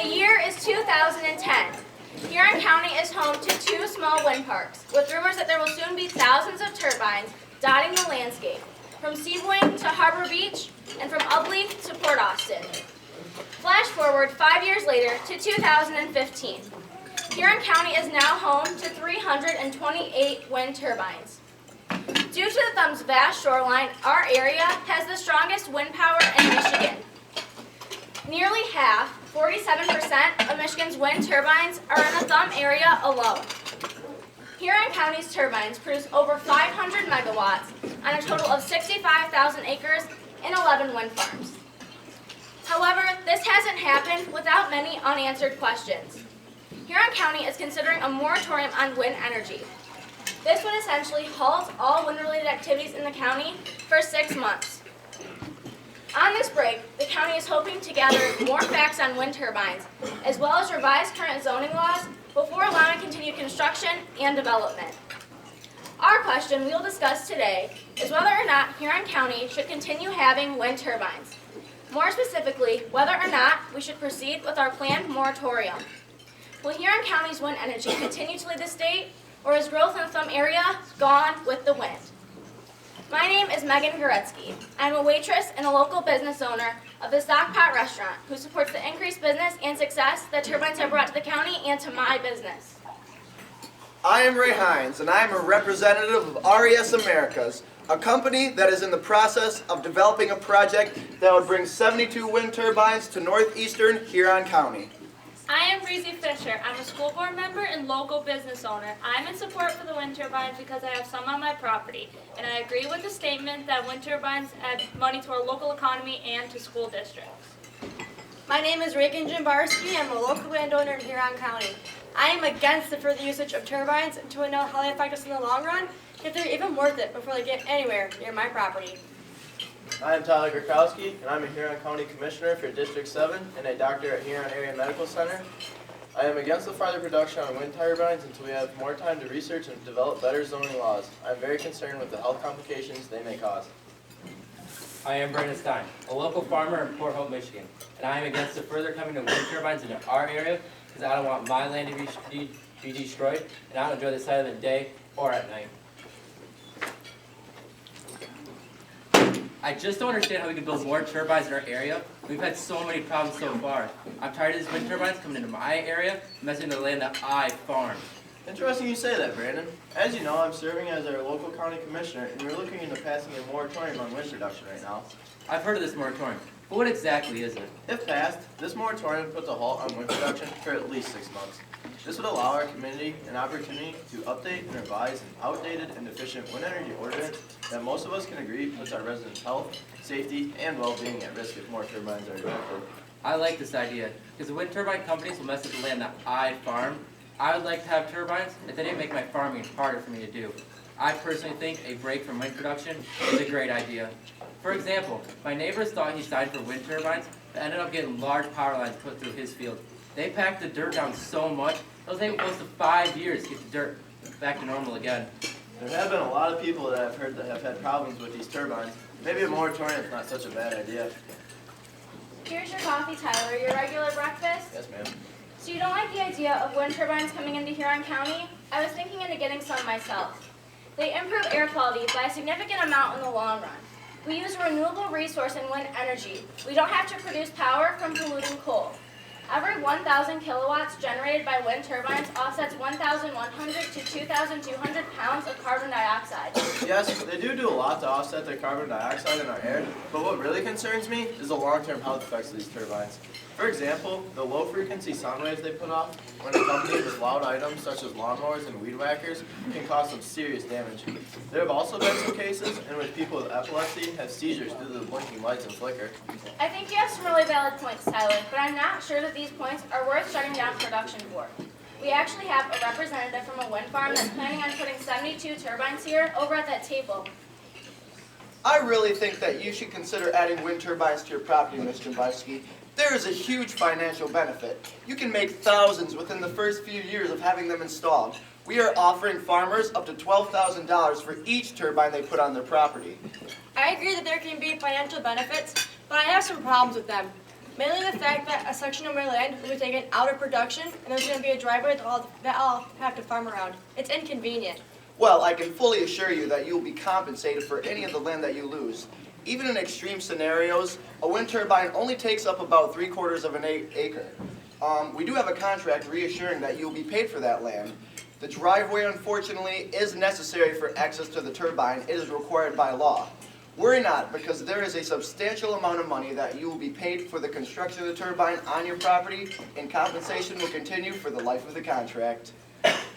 The year is 2010. Huron County is home to two small wind parks, with rumors that there will soon be thousands of turbines dotting the landscape, from Seaboing to Harbor Beach, and from Ubly to Port Austin. Flash forward 5 years later to 2015. Huron County is now home to 328 wind turbines. Due to the Thumb's vast shoreline, our area has the strongest wind power in Michigan. Nearly half, 47% of Michigan's wind turbines are in the Thumb area alone. Huron County's turbines produce over 500 megawatts on a total of 65,000 acres and 11 wind farms. However, this hasn't happened without many unanswered questions. Huron County is considering a moratorium on wind energy. This would essentially halt all wind-related activities in the county for 6 months. On this break, the county is hoping to gather more facts on wind turbines, as well as revise current zoning laws before allowing continued construction and development. Our question we will discuss today is whether or not Huron County should continue having wind turbines. More specifically, whether or not we should proceed with our planned moratorium. Will Huron County's wind energy continue to lead the state, or is growth in the Thumb area gone with the wind? My name is Megan Goretzky. I'm a waitress and a local business owner of the Stockpot Restaurant, who supports the increased business and success that turbines have brought to the county and to my business. I am Ray Hines, and I am a representative of RES Americas, a company that is in the process of developing a project that would bring 72 wind turbines to northeastern Huron County. I am Breezy Fisher. I'm a school board member and local business owner. I'm in support for the wind turbines because I have some on my property, and I agree with the statement that wind turbines add money to our local economy and to school districts. My name is Reagan Jimbarski. I'm a local landowner in Huron County. I am against the further usage of turbines until we know how they affect us in the long run, if they're even worth it before they get anywhere near my property. I am Tyler Gurkowski, and I'm a Huron County Commissioner for District 7 and a doctor at Huron Area Medical Center. I am against the farther production on wind turbines until we have more time to research and develop better zoning laws. I'm very concerned with the health complications they may cause. I am Brandon Stein, a local farmer in Port Hope, Michigan, and I am against the further coming of wind turbines into our area because I don't want my land to be destroyed, and I don't enjoy the sight of the day or at night. I just don't understand how we can build more turbines in our area. We've had so many problems so far. I'm tired of these wind turbines coming into my area, messing with the land that I farm. Interesting you say that, Brandon. As you know, I'm serving as our local county commissioner, and we're looking into passing a moratorium on wind production right now. I've heard of this moratorium, but what exactly is it? If passed, this moratorium puts a halt on wind production for at least 6 months. This would allow our community an opportunity to update and revise an outdated and deficient wind energy ordinance that most of us can agree puts our residents' health, safety, and well-being at risk if more turbines are erected. I like this idea, because the wind turbine companies will mess with the land that I farm. I would like to have turbines, but they didn't make my farming harder for me to do. I personally think a break from wind production is a great idea. For example, my neighbors thought he signed for wind turbines, but ended up getting large power lines put through his field. They packed the dirt down so much, it'll take close to 5 years to get the dirt back to normal again. There have been a lot of people that I've heard that have had problems with these turbines. Maybe a moratorium is not such a bad idea. Here's your coffee, Tyler, your regular breakfast. Yes, ma'am. So you don't like the idea of wind turbines coming into Huron County? I was thinking into getting some myself. They improve air quality by a significant amount in the long run. We use a renewable resource in wind energy. We don't have to produce power from polluting coal. Every 1,000 kilowatts generated by wind turbines offsets 1,100 to 2,200 pounds of carbon dioxide. Yes, they do a lot to offset the carbon dioxide in our air, but what really concerns me is the long-term health effects of these turbines. For example, the low-frequency sound waves they put off, when accompanied with loud items such as lawnmowers and weed whackers, can cause some serious damage. There have also been some cases in which people with epilepsy have seizures due to the blinking lights and flicker. I think you have some really valid points, Tyler, but I'm not sure that these points are worth shutting down production for. We actually have a representative from a wind farm that's planning on putting 72 turbines here over at that table. I really think that you should consider adding wind turbines to your property, Mr. Jimbarski. There is a huge financial benefit. You can make thousands within the first few years of having them installed. We are offering farmers up to $12,000 for each turbine they put on their property. I agree that there can be financial benefits, but I have some problems with them. Mainly the fact that a section of my land will be taken out of production and there's going to be a driveway that I'll have to farm around. It's inconvenient. Well, I can fully assure you that you will be compensated for any of the land that you lose. Even in extreme scenarios, a wind turbine only takes up about 3/4 of an acre. We do have a contract reassuring that you will be paid for that land. The driveway, unfortunately, is necessary for access to the turbine. It is required by law. Worry not, because there is a substantial amount of money that you will be paid for the construction of the turbine on your property, and compensation will continue for the life of the contract.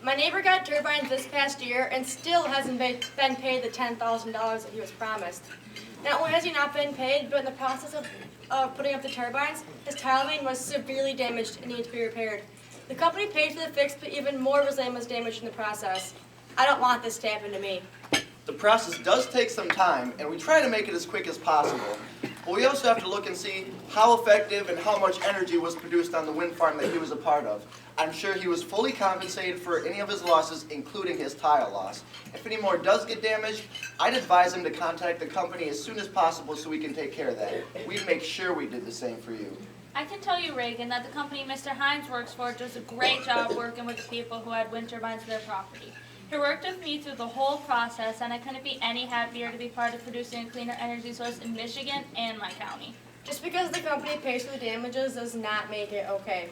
My neighbor got turbines this past year and still hasn't been paid the $10,000 that he was promised. Not only has he not been paid, but in the process of putting up the turbines, his tile main was severely damaged and needs to be repaired. The company paid for the fix, but even more was damaged in the process. I don't want this to happen to me. The process does take some time, and we try to make it as quick as possible. But we also have to look and see how effective and how much energy was produced on the wind farm that he was a part of. I'm sure he was fully compensated for any of his losses, including his tile loss. If any more does get damaged, I'd advise him to contact the company as soon as possible so we can take care of that. We'd make sure we did the same for you. I can tell you, Reagan, that the company Mr. Hines works for does a great job working with the people who had wind turbines to their property. He worked with me through the whole process, and I couldn't be any happier to be part of producing a cleaner energy source in Michigan and my county. Just because the company pays for the damages does not make it okay.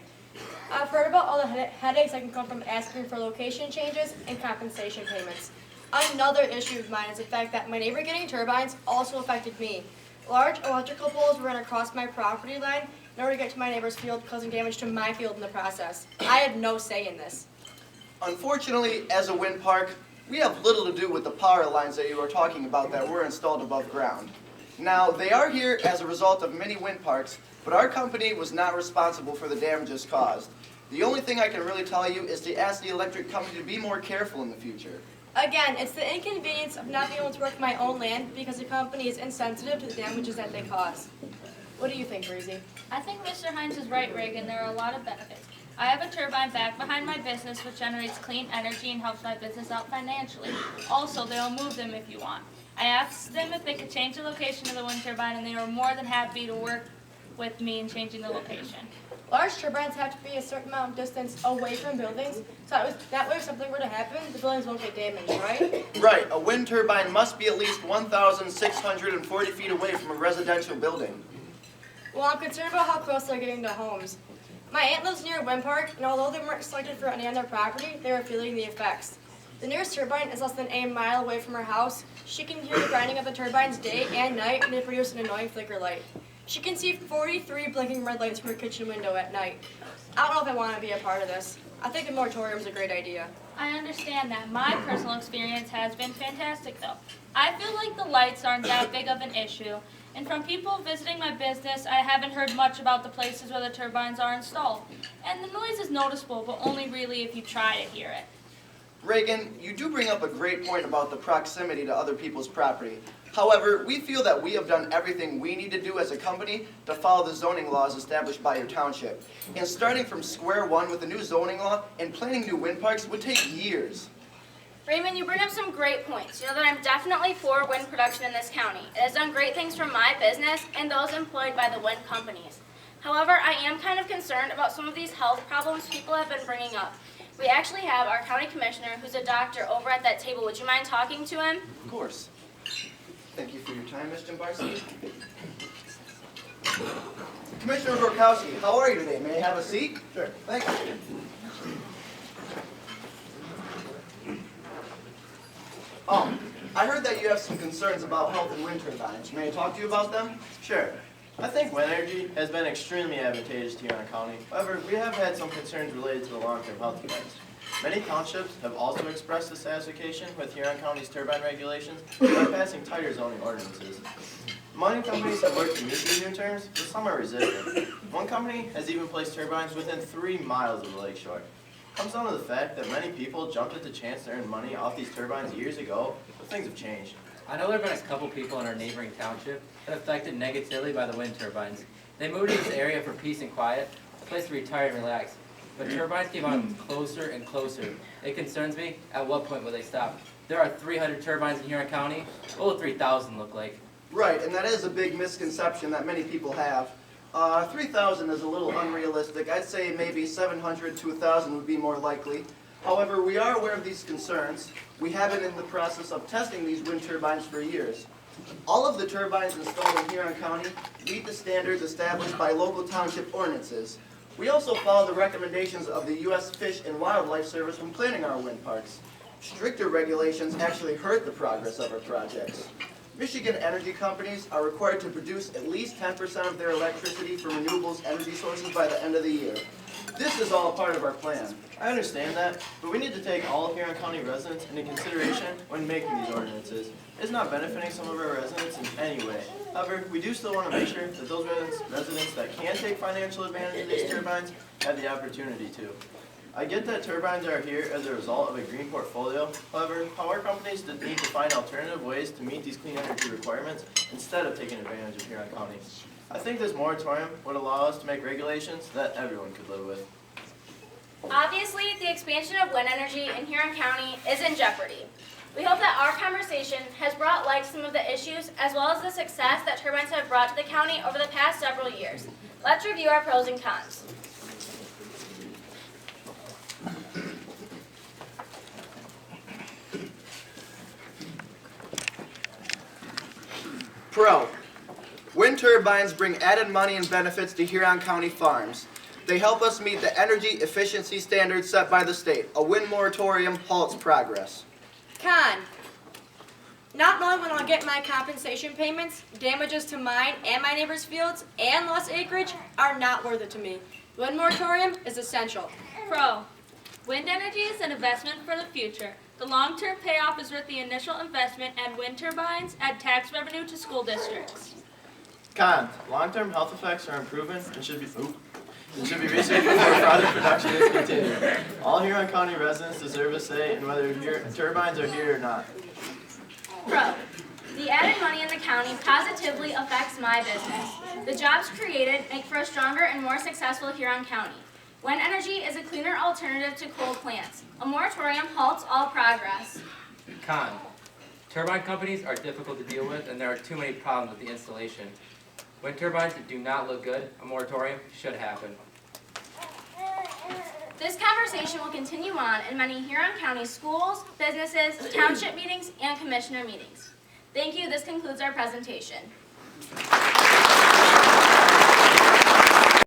I've heard about all the headaches that can come from asking for location changes and compensation payments. Another issue of mine is the fact that my neighbor getting turbines also affected me. Large electrical poles ran across my property line in order to get to my neighbor's field, causing damage to my field in the process. I had no say in this. Unfortunately, as a wind park, we have little to do with the power lines that you are talking about that were installed above ground. Now, they are here as a result of many wind parks, but our company was not responsible for the damages caused. The only thing I can really tell you is to ask the electric company to be more careful in the future. Again, it's the inconvenience of not being able to work my own land because the company is insensitive to the damages that they cause. What do you think, Breezy? I think Mr. Hines is right, Reagan. There are a lot of benefits. I have a turbine back behind my business which generates clean energy and helps my business out financially. Also, they'll move them if you want. I asked them if they could change the location of the wind turbine, and they were more than happy to work with me in changing the location. Large turbines have to be a certain amount of distance away from buildings, so that way if something were to happen, the buildings won't get damaged, right? Right, a wind turbine must be at least 1,640 feet away from a residential building. Well, I'm concerned about how close they're getting to homes. My aunt lives near a wind park, and although they weren't selected for any on their property, they were feeling the effects. The nearest turbine is less than a mile away from her house. She can hear the grinding of the turbines day and night, and they produce an annoying flicker light. She can see 43 blinking red lights from her kitchen window at night. I don't know if I want to be a part of this. I think a moratorium is a great idea. I understand that. My personal experience has been fantastic, though. I feel like the lights aren't that big of an issue. And from people visiting my business, I haven't heard much about the places where the turbines are installed. And the noise is noticeable, but only really if you try to hear it. Reagan, you do bring up a great point about the proximity to other people's property. However, we feel that we have done everything we need to do as a company to follow the zoning laws established by your township. And starting from square one with the new zoning law and planning new wind parks would take years. Raymond, you bring up some great points. You know that I'm definitely for wind production in this county. It has done great things for my business and those employed by the wind companies. However, I am kind of concerned about some of these health problems people have been bringing up. We actually have our county commissioner, who's a doctor, over at that table. Would you mind talking to him? Of course. Thank you for your time, Ms. Jimbarski. Commissioner Gorkowski, how are you today? May I have a seat? Sure. Thank you. I heard that you have some concerns about health and wind turbines. May I talk to you about them? Sure. I think wind energy has been extremely advantageous to Huron County. However, we have had some concerns related to the long-term health effects. Many townships have also expressed dissatisfaction with Huron County's turbine regulations by passing tighter zoning ordinances. Mining companies have worked to meet these new terms, but some are resistant. One company has even placed turbines within 3 miles of the lakeshore. It comes down to the fact that many people jumped at the chance to earn money off these turbines years ago, but things have changed. I know there have been a couple people in our neighboring township that are affected negatively by the wind turbines. They moved to this area for peace and quiet, a place to retire and relax. But turbines keep on closer and closer. It concerns me, at what point will they stop? There are 300 turbines in Huron County. What will 3,000 look like? Right, and that is a big misconception that many people have. 3,000 is a little unrealistic. I'd say maybe 700 to 1,000 would be more likely. However, we are aware of these concerns. We have been in the process of testing these wind turbines for years. All of the turbines installed in Huron County meet the standards established by local township ordinances. We also follow the recommendations of the U.S. Fish and Wildlife Service when planning our wind parks. Stricter regulations actually hurt the progress of our projects. Michigan energy companies are required to produce at least 10% of their electricity from renewables energy sources by the end of the year. This is all part of our plan. I understand that, but we need to take all of Huron County residents into consideration when making these ordinances. It's not benefiting some of our residents in any way. However, we do still want to make sure that those residents that can take financial advantage of these turbines have the opportunity to. I get that turbines are here as a result of a green portfolio. However, power companies need to find alternative ways to meet these clean energy requirements instead of taking advantage of Huron County. I think this moratorium would allow us to make regulations that everyone could live with. Obviously, the expansion of wind energy in Huron County is in jeopardy. We hope that our conversation has brought light to some of the issues as well as the success that turbines have brought to the county over the past several years. Let's review our pros and cons. Pro. Wind turbines bring added money and benefits to Huron County farms. They help us meet the energy efficiency standards set by the state. A wind moratorium halts progress. Con. Not knowing when I'll get my compensation payments, damages to mine and my neighbors' fields, and lost acreage are not worth it to me. Wind moratorium is essential. Pro. Wind energy is an investment for the future. The long-term payoff is worth the initial investment, and wind turbines add tax revenue to school districts. Con. Long-term health effects are improving and should be researched before product production is continued. All Huron County residents deserve a say in whether turbines are here or not. Pro. The added money in the county positively affects my business. The jobs created make for a stronger and more successful Huron County. Wind energy is a cleaner alternative to coal plants. A moratorium halts all progress. Con. Turbine companies are difficult to deal with, and there are too many problems with the installation. Wind turbines do not look good. A moratorium should happen. This conversation will continue on in many Huron County schools, businesses, township meetings, and commissioner meetings. Thank you. This concludes our presentation.